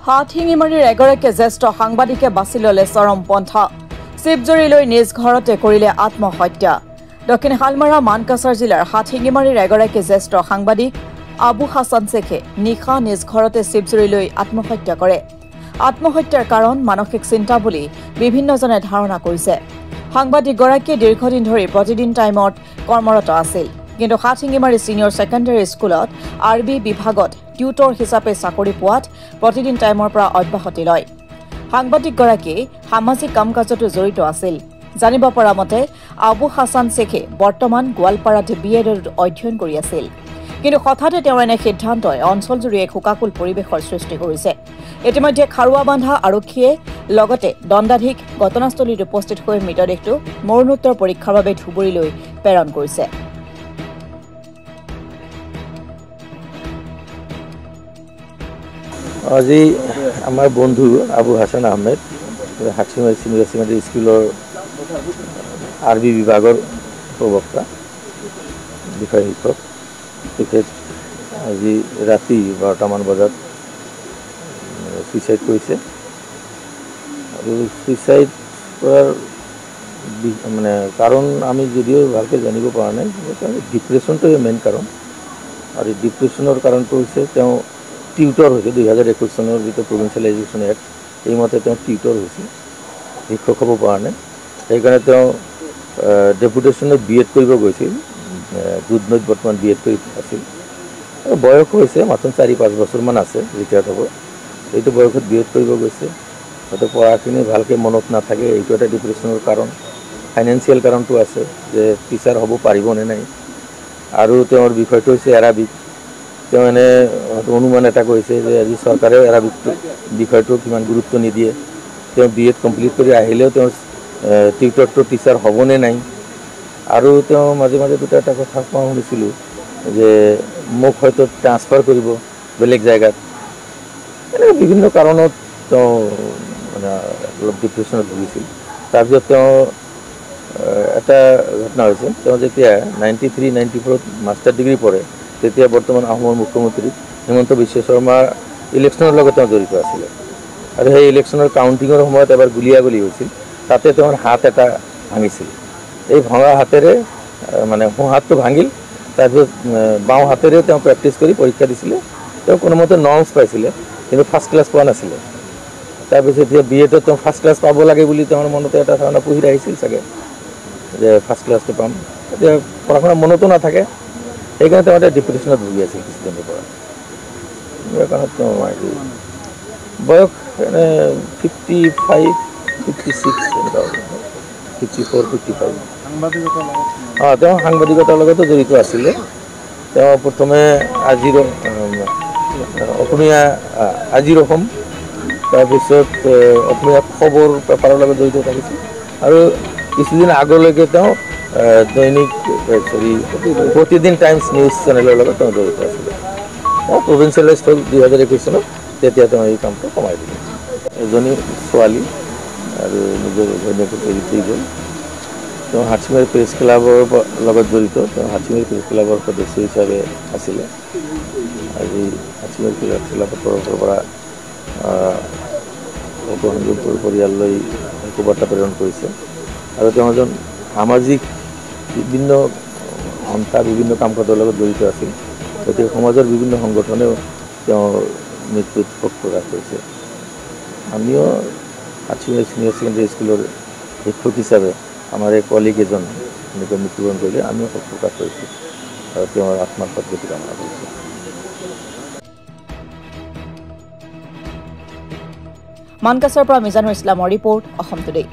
হাতশিঙিমাৰীৰ এগৰাকী জ্যেষ্ঠ সাংবাদিকে বাছি ল'লে চৰম পন্থা শিৱজুৰি লৈ নিজ ঘৰতে কৰিলে আত্মহত্যা দক্ষিণ হালমাৰা মানকাছাৰ জিলাৰ হাতশিঙিমাৰীৰ এগৰাকী জ্যেষ্ঠ সাংবাদিক আবু হাছান শেখে নিশা নিজ ঘৰতে শিৱজুৰি লৈ আত্মহত্যা কৰে আত্মহত্যাৰ কাৰণ মানসিক চিন্তা বুলি বিভিন্নজনে ধাৰণা কৰিছে সাংবাদিকগৰাকীয়ে দীৰ্ঘদিন ধৰি প্ৰতিদিন টাইমত কৰ্মৰত আছিল কিন্তু হাতশিঙিমাৰী সিনিয়ৰ সেকেন্ডাৰী স্কুলত আৰবি বিভাগত টিউটৰ হিচাপে চাকৰি পোৱাত প্ৰতিদিন টাইমৰ পৰা অব্যাহতি লয় সাংবাদিকগৰাকী সামাজিক কাম-কাজতো জড়িত আছিল জানিব পৰা মতে আবু হাছান শেখে বৰ্তমান গোৱালপাৰাত বিএডত অধ্যয়ন কৰি আছিল কিন্তু হঠাতে তেওঁৰ এনে সিদ্ধান্তই অঞ্চলজুৰি এক শোকাকুল পৰিৱেশৰ সৃষ্টি কৰিছে ইতিমধ্যে খাৰুৱাবান্ধা আৰক্ষীয়ে লগতে দণ্ডাধীশ ঘটনাস্থলীত উপস্থিত হৈ মৃতদেহটো মৰণোত্তৰ পৰীক্ষাৰ বাবে ধুবুৰীলৈ প্ৰেৰণ কৰিছে আজি আমাৰ বন্ধু আবু হাছান আহমেদ হাতশিঙিমাৰী সিনিয়ৰ সেকেন্ডাৰী স্কুলৰ আৰবি বিভাগৰ প্ৰবক্তা বিষয় শিক্ষক তেখেত আজি ৰাতি 12টামান বজাত সুইচাইড কৰিছে আৰু সুইচাইড কৰাৰ মানে কাৰণ আমি যদিও ভালকৈ জানিব পৰা নাই ডিপ্ৰেশ্যনটোৱে মেইন কাৰণ আৰু ডিপ্ৰেশ্যনৰ কাৰণটো হৈছে তেওঁ টিউটৰ হৈছে 2021 চনৰ যিটো প্ৰভিন্সিয়েল এডুকেশ্যন এক্ট এইমতে তেওঁ টিউটৰ হৈছে শিক্ষক হ'ব পৰা নাই সেইকাৰণে তেওঁ ডেপুটেশ্যনত বিএড কৰিব গৈছিল দুধনৈত বৰ্তমান বিএড কৰি আছিল আৰু বয়স হৈছে মাত্ৰ 4-5 বছৰমান আছে ৰিটায়াৰ্ড হ'ব এইটো বয়সত বিএড কৰিব গৈছে হয়তো পঢ়াখিনি ভালকৈ মনত নাথাকে এইটো এটা ডিপ্ৰেশ্যনৰ কাৰণ ফাইনেন্সিয়েল কাৰণটো আছে যে টিচাৰ হ'ব পাৰিবনে নাই আৰু তেওঁৰ বিষয়টো হৈছে এৰাবিক তেওঁ এনে অনুমান এটা কৰিছে যে আজি চৰকাৰেও এৰাবিক বিষয়টো কিমান গুৰুত্ব নিদিয়ে তেওঁ বিএড কমপ্লিট কৰি আহিলেও তেওঁ টিউটৰটো টিচাৰ হ'বনে নাই আৰু তেওঁ মাজে মাজে দুটা এটা কথা কোৱা শুনিছিলোঁ যে মোক হয়তো ট্ৰান্সফাৰ কৰিব বেলেগ জেগাত এনে বিভিন্ন কাৰণত তেওঁ মানে অলপ ডিপ্ৰেশ্যনত ভুগিছিল তাৰপিছত তেওঁ এটা ঘটনা হৈছে তেওঁ যেতিয়া 93-94ত মাষ্টাৰ ডিগ্ৰী পঢ়ে তেতিয়া বৰ্তমান আহোমৰ মুখ্যমন্ত্ৰী হিমন্ত বিশ্ব শৰ্মা ইলেকশ্যনৰ লগত তেওঁ জড়িত আছিলে আৰু সেই ইলেকশ্যনৰ কাউণ্টিঙৰ সময়ত এবাৰ গুলীয়াগুলি হৈছিল তাতে তেওঁৰ হাত এটা ভাঙিছিল এই ভঙা হাতেৰে মানে সোঁ হাতটো ভাঙিল তাৰপিছত বাওঁ হাতেৰে তেওঁ প্ৰেক্টিছ কৰি পৰীক্ষা দিছিলে তেওঁ কোনোমতে নৰ্মছ পাইছিলে কিন্তু ফাৰ্ষ্ট ক্লাছ পোৱা নাছিলে তাৰপিছত এতিয়া বিএডত তেওঁ ফাৰ্ষ্ট ক্লাছ পাব লাগে বুলি তেওঁৰ মনতে এটা ধাৰণা পুহি আহিছিল চাগে যে ফাৰ্ষ্ট ক্লাছটো পাম এতিয়া পঢ়া শুনা মনতো নাথাকে সেইকাৰণে তেওঁ এটা ডিপ্ৰেশ্যনত ভুগি আছিল কিছুদিনৰ পৰা সেইকাৰণে তেওঁ বয়স এনে 55-56 54-55 তেওঁ সাংবাদিকতাৰ লগতো জড়িত আছিলে তেওঁ প্ৰথমে অসমীয়া আজিৰ অসম তাৰপিছত অসমীয়া খবৰ পেপাৰৰ লগত জড়িত থাকিছিল আৰু কিছুদিন আগলৈকে তেওঁ দৈনিক প্ৰতিদিন টাইমছ নিউজ চেনেলৰ লগত তেওঁ জড়িত আছিলে প্ৰভিন্সিয়েলাইজ হ'ল 2021 চনত তেতিয়া তেওঁ এই কামটো কমাই দিলে এজনী ছোৱালী আৰু নিজৰ ঘৈণীয়েকক এৰি থৈ গ'ল তেওঁ হাতশিঙিমাৰী প্ৰেছ ক্লাবৰ লগত জড়িত তেওঁ হাতশিঙিমাৰী প্ৰেছ ক্লাবৰ সদস্য হিচাপে আছিলে আজি হাতশিঙিমাৰী প্ৰেছ ক্লাবৰ তৰফৰ পৰা উপসংযোগ পৰিয়াললৈ বাৰ্তা প্ৰেৰণ কৰিছে আৰু তেওঁ এজন সামাজিক বিভিন্ন সন্থা বিভিন্ন কাম কাজৰ লগত জড়িত আছিল গতিকে সমাজৰ বিভিন্ন সংগঠনেও তেওঁৰ মৃত্যুত শোক প্ৰকাশ কৰিছে আমিও হাতশিঙিমাৰী ছিনিয়ৰ ছেকেণ্ডেৰী স্কুলৰ শিক্ষক হিচাপে আমাৰ এই কলিগ এজন এনেকৈ মৃত্যুবৰণ কৰিলে আমিও শোক প্ৰকাশ কৰিছোঁ আৰু তেওঁৰ আত্মাৰ সদ্গতি কামনা কৰিছোঁ মানকাছাৰ পৰা মিজানুৰ ইছলামৰ ৰিপৰ্ট অসম টুডে।